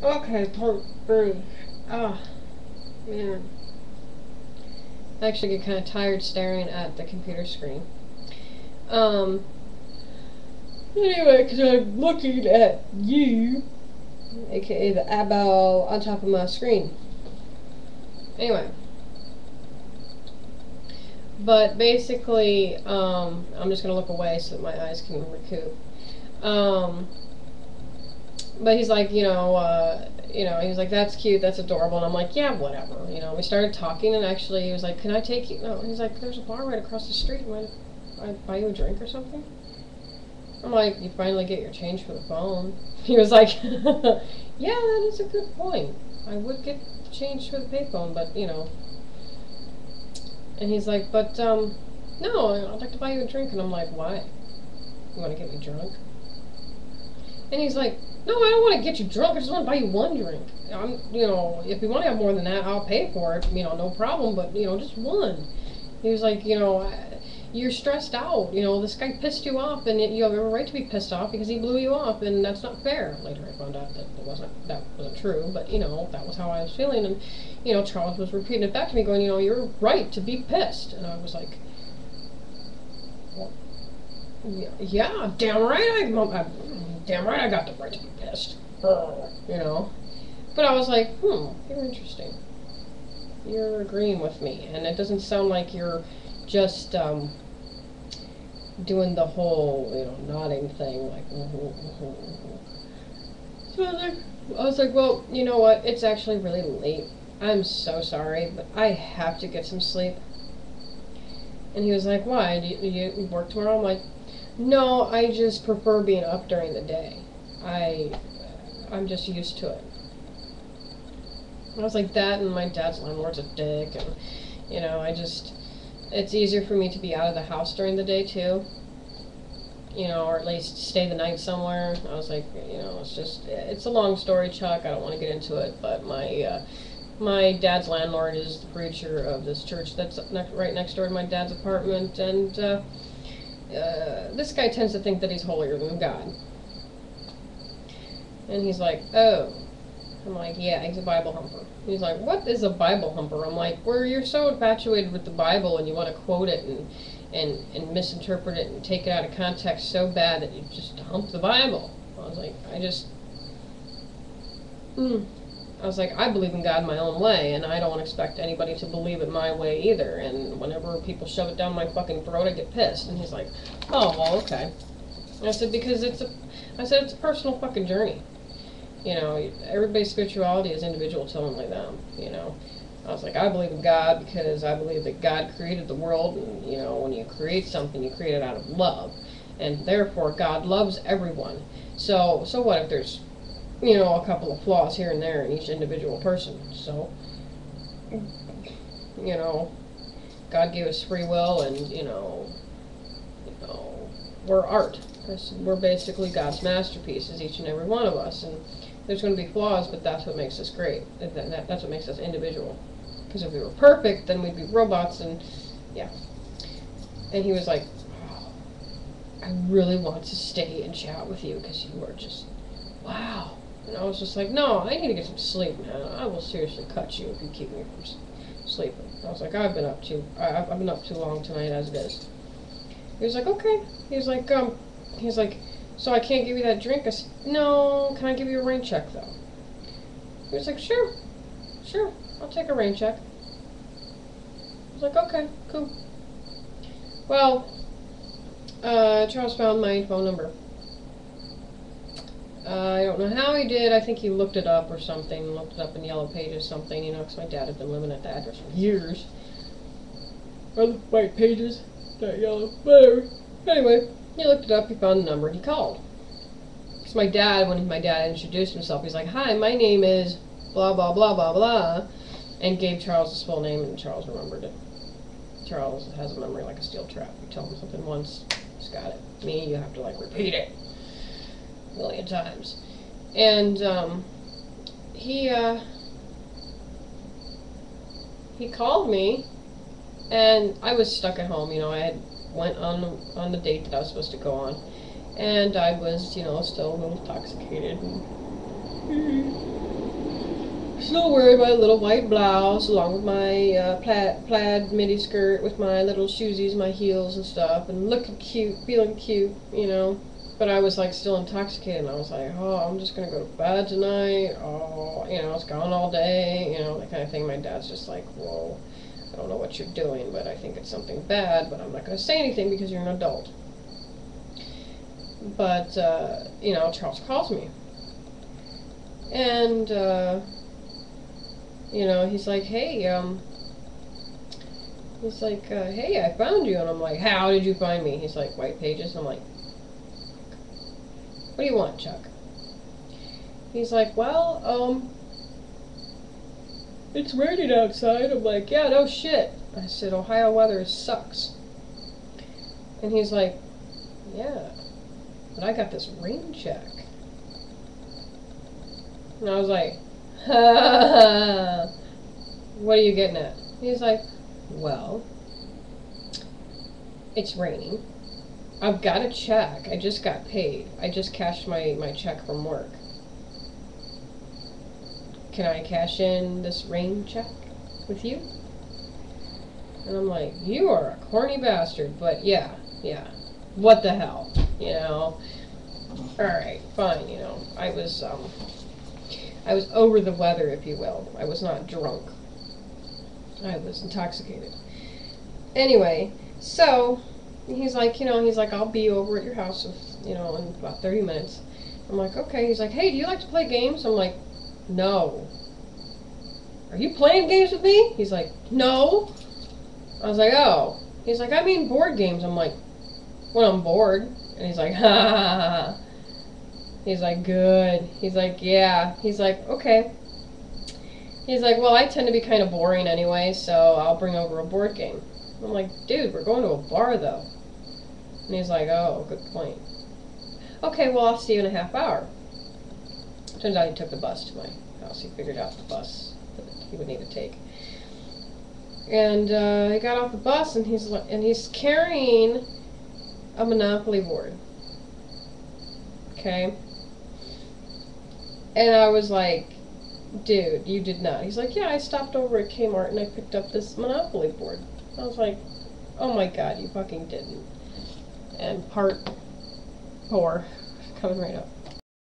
Okay, part 3. Ah, man. I actually get kind of tired staring at the computer screen. Um, anyway, because I'm looking at you, aka the eyeball on top of my screen. Anyway. But basically, I'm just going to look away so that my eyes can recoup. But he's like, he was like, that's cute, that's adorable, and I'm like, yeah, whatever. We started talking, and actually he was like, can I take you? No, he's like, there's a bar right across the street. Mind if I buy you a drink or something? I'm like, you finally get your change for the phone. He was like, yeah, that is a good point. I would get the change for the payphone, but, And he's like, but, no, I'd like to buy you a drink. And I'm like, why? You want to get me drunk? And he's like, no, I don't want to get you drunk. I just want to buy you one drink. If you want to have more than that, I'll pay for it. No problem. But, just one. He was like, you're stressed out. This guy pissed you off, and you have every right to be pissed off because he blew you off, and that's not fair. Later, I found out that that wasn't true, but that was how I was feeling, and Charles was repeating it back to me, going, you're right to be pissed, and I was like, well, yeah, damn right, I got the right to be pissed, But I was like, you're interesting. You're agreeing with me, and it doesn't sound like you're just doing the whole, nodding thing, like, So I was like, well, you know what? It's actually really late. I'm so sorry, but I have to get some sleep. And he was like, why? Do you work tomorrow? I'm like, no, I just prefer being up during the day. I'm just used to it. I was like, that, and my dad's landlord's a dick, and, it's easier for me to be out of the house during the day, too. Or at least stay the night somewhere. I was like, it's a long story, Chuck. I don't want to get into it, but my dad's landlord is the preacher of this church that's right next door to my dad's apartment, and this guy tends to think that he's holier than God. And he's like, oh. I'm like, yeah, he's a Bible humper. He's like, what is a Bible humper? I'm like, where you're so infatuated with the Bible and you want to quote it and misinterpret it and take it out of context so bad that you just hump the Bible. I was like, I believe in God my own way, and I don't expect anybody to believe it my way either, and whenever people shove it down my fucking throat, I get pissed. And he's like, oh, well, okay. And I said, because it's a personal fucking journey. Everybody's spirituality is individual to only them, I was like, I believe in God because I believe that God created the world, and, when you create something, you create it out of love, and therefore God loves everyone. So what if there's, a couple of flaws here and there in each individual person? So, God gave us free will, and, we're art. We're basically God's masterpieces, each and every one of us, and there's going to be flaws, but that's what makes us great. That's what makes us individual. Because if we were perfect, then we'd be robots, and yeah. And he was like, oh, I really want to stay and chat with you because you are just, wow. And I was just like, no, I need to get some sleep, man. I will seriously cut you if you keep me from sleeping. I was like, I've been up too long tonight as it is. He was like, okay. He was like, so I can't give you that drink? I said, no, can I give you a rain check, though? He was like, sure, I'll take a rain check. I was like, okay, cool. Well, Charles found my phone number. I don't know how he did. I think he looked it up or something, looked it up in Yellow Pages something, because my dad had been living at the address for years. Or the White Pages, not yellow, whatever. Anyway, he looked it up, he found the number, and he called. Because when my dad introduced himself, he's like, hi, my name is blah, blah, blah, blah, blah, and gave Charles his full name, and Charles remembered it. Charles has a memory like a steel trap. You tell him something once, he's got it. Me, you have to, repeat it a million times. And, he called me, and I was stuck at home, I had went on the date that I was supposed to go on, and I was, still a little intoxicated, and Still wearing my little white blouse along with my plaid midi skirt with my little shoesies, my heels and stuff, and looking cute, feeling cute, you know. But I was like still intoxicated, and I was like, oh, I'm just gonna go to bed tonight. Oh, you know, it's gone all day, you know, that kind of thing. My dad's just like, whoa, I don't know what you're doing, but I think it's something bad, but I'm not gonna say anything because you're an adult. But, you know, Charles calls me. And, you know, he's like, hey, hey, I found you. And I'm like, how did you find me? He's like, white pages. And I'm like, what do you want, Chuck? He's like, well, it's raining outside. I'm like, yeah, no shit. I said, Ohio weather sucks. And he's like, yeah, but I got this rain check. And I was like, ha, what are you getting at? He's like, well, it's raining. I've got a check. I just got paid. I just cashed my check from work. Can I cash in this rain check with you? And I'm like, you are a corny bastard, but yeah, what the hell, you know? Alright, fine, you know, I was over the weather, if you will. I was not drunk. I was intoxicated. Anyway, so, he's like, you know, I'll be over at your house, in about 30 minutes. I'm like, okay. He's like, hey, do you like to play games? I'm like, no. Are you playing games with me? He's like, no. I was like, oh. He's like, I mean board games. I'm like, when I'm bored. And he's like, ha ha ha. He's like, good. He's like, yeah. He's like, okay. He's like, well, I tend to be kind of boring anyway, so I'll bring over a board game. I'm like, dude, we're going to a bar, though. And he's like, oh, good point. Okay, well, I'll see you in a half hour. Turns out he took the bus to my house. He figured out the bus that he would need to take. And he got off the bus, and he's carrying a Monopoly board. Okay? And I was like, dude, you did not. He's like, yeah, I stopped over at Kmart and I picked up this Monopoly board. I was like, oh my god, you fucking didn't. And part 4, coming right up.